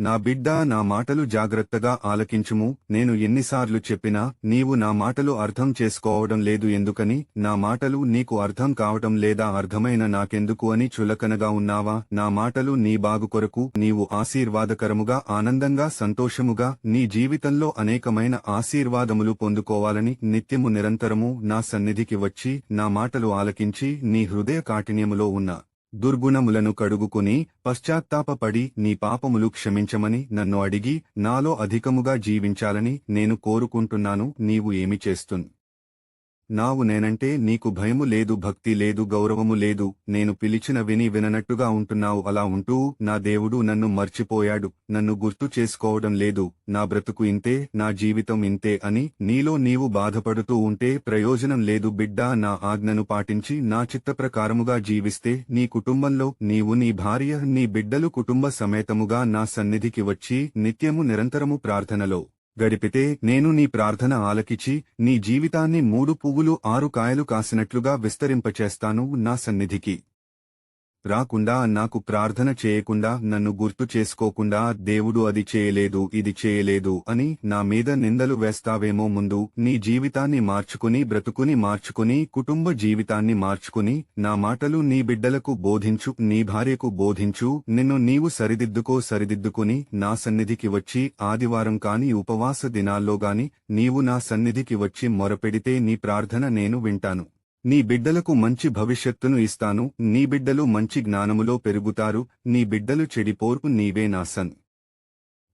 నా బిడ్డా, నా మాటలు జాగ్రత్తగా ఆలకించుము. నేను ఎన్నిసార్లు చెప్పినా నీవు నా మాటలు అర్థం చేసుకోవడం లేదు ఎందుకని? నా మాటలు నీకు అర్థం కావటం లేదా? అర్థమైన నాకెందుకు అని చులకనగా ఉన్నావా? నా మాటలు నీ బాగు కొరకు, నీవు ఆశీర్వాదకరముగా, ఆనందంగా, సంతోషముగా నీ జీవితంలో అనేకమైన ఆశీర్వాదములు పొందుకోవాలని నిత్యము నిరంతరము నా సన్నిధికి వచ్చి నా మాటలు ఆలకించి నీ హృదయ కాఠిన్యములో ఉన్న దుర్గుణములను కడుగుకుని పశ్చాత్తాపపడి నీ పాపములు క్షమించమని నన్ను అడిగి నాలో అధికముగా జీవించాలని నేను కోరుకుంటున్నాను. నీవు ఏమి నావు నేనంటే నీకు భయము లేదు, భక్తి లేదు, గౌరవము లేదు. నేను పిలిచిన విని విననట్టుగా ఉంటున్నావు. అలా ఉంటూ నా దేవుడు నన్ను మర్చిపోయాడు, నన్ను గుర్తు చేసుకోవడం లేదు, నా బ్రతుకు ఇంతే, నా జీవితం ఇంతే అని నీలో నీవు బాధపడుతూ ఉంటే ప్రయోజనం లేదు బిడ్డా. నా ఆజ్ఞను పాటించి నా చిత్తప్రకారముగా జీవిస్తే నీ కుటుంబంలో నీవు, నీ భార్య, నీ బిడ్డలు కుటుంబ సమేతముగా నా సన్నిధికి వచ్చి నిత్యము నిరంతరము ప్రార్థనలో గడిపితే నేను నీ ప్రార్థన ఆలకించి నీ జీవితాన్ని 3 పువ్వులు 6 కాయలు కాసినట్లుగా విస్తరింపచేస్తాను. నా సన్నిధికి రాకుండా, నాకు ప్రార్థన చేయకుండా, నన్ను గుర్తు చేసుకోకుండా దేవుడు అది చేయలేదు, ఇది చేయలేదు అని నా మీద నిందలు వేస్తావేమో. ముందు నీ జీవితాన్ని మార్చుకుని, బ్రతుకుని మార్చుకుని, కుటుంబ జీవితాన్ని మార్చుకుని నా మాటలు నీ బిడ్డలకు బోధించు, నీ భార్యకు బోధించు. నిన్ను నీవు సరిదిద్దుకుని నా సన్నిధికి వచ్చి ఆదివారం కాని ఉపవాస దినాల్లో గాని నీవు నా సన్నిధికి వచ్చి మొరపెడితే నీ ప్రార్థన నేను వింటాను. నీ బిడ్డలకు మంచి భవిష్యత్తును ఇస్తాను. నీ బిడ్డలు మంచి జ్ఞానములో పెరుగుతారు. నీ బిడ్డలు చెడిపోరు. నీవే నా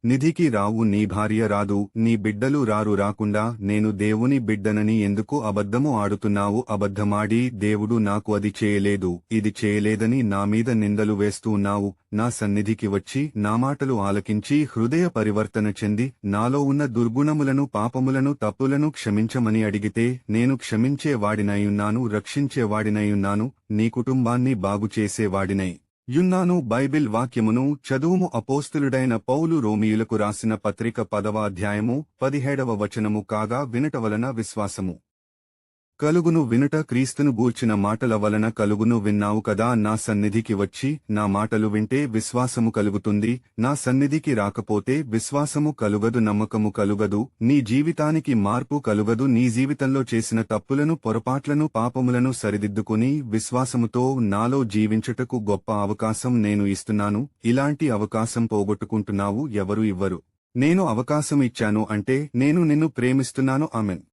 నిధికి రావు, నీ భార్య రాదు, నీ బిడ్డలు రారు. రాకుండా నేను దేవుని బిడ్డనని ఎందుకు అబద్ధము ఆడుతున్నావు? అబద్ధమాడి దేవుడు నాకు అది చేయలేదు, ఇది చేయలేదని నా మీద నిందలు వేస్తూ ఉన్నావు. నా సన్నిధికి వచ్చి నా మాటలు ఆలకించి హృదయ పరివర్తన చెంది నాలో ఉన్న దుర్గుణములను, పాపములను, తప్పులను క్షమించమని అడిగితే నేను క్షమించేవాడినయున్నాను, రక్షించేవాడినయున్నాను, నీ కుటుంబాన్ని బాగుచేసేవాడినై యున్నాను. బైబిల్ వాక్యమును చదువుము. అపోస్తలుడైన పౌలు రోమీయులకు రాసిన పత్రిక 10వ అధ్యాయము 17వ వచనము. కాగా వినుట వలన విశ్వాసము కలుగును, వినుట క్రీస్తును గూర్చిన మాటల వలన కలుగును. విన్నావు కదా? నా సన్నిధికి వచ్చి నా మాటలు వింటే విశ్వాసము కలుగుతుంది. నా సన్నిధికి రాకపోతే విశ్వాసము కలుగదు, నమ్మకము కలుగదు, నీ జీవితానికి మార్పు కలుగదు. నీ జీవితంలో చేసిన తప్పులను, పొరపాట్లను, పాపములను సరిదిద్దుకుని విశ్వాసముతో నాలో జీవించుటకు గొప్ప అవకాశం నేను ఇస్తున్నాను. ఇలాంటి అవకాశం పోగొట్టుకుంటున్నావు. ఎవరు ఇవ్వరు. నేను అవకాశం ఇచ్చాను అంటే నేను నిన్ను ప్రేమిస్తున్నాను. ఆమెన్.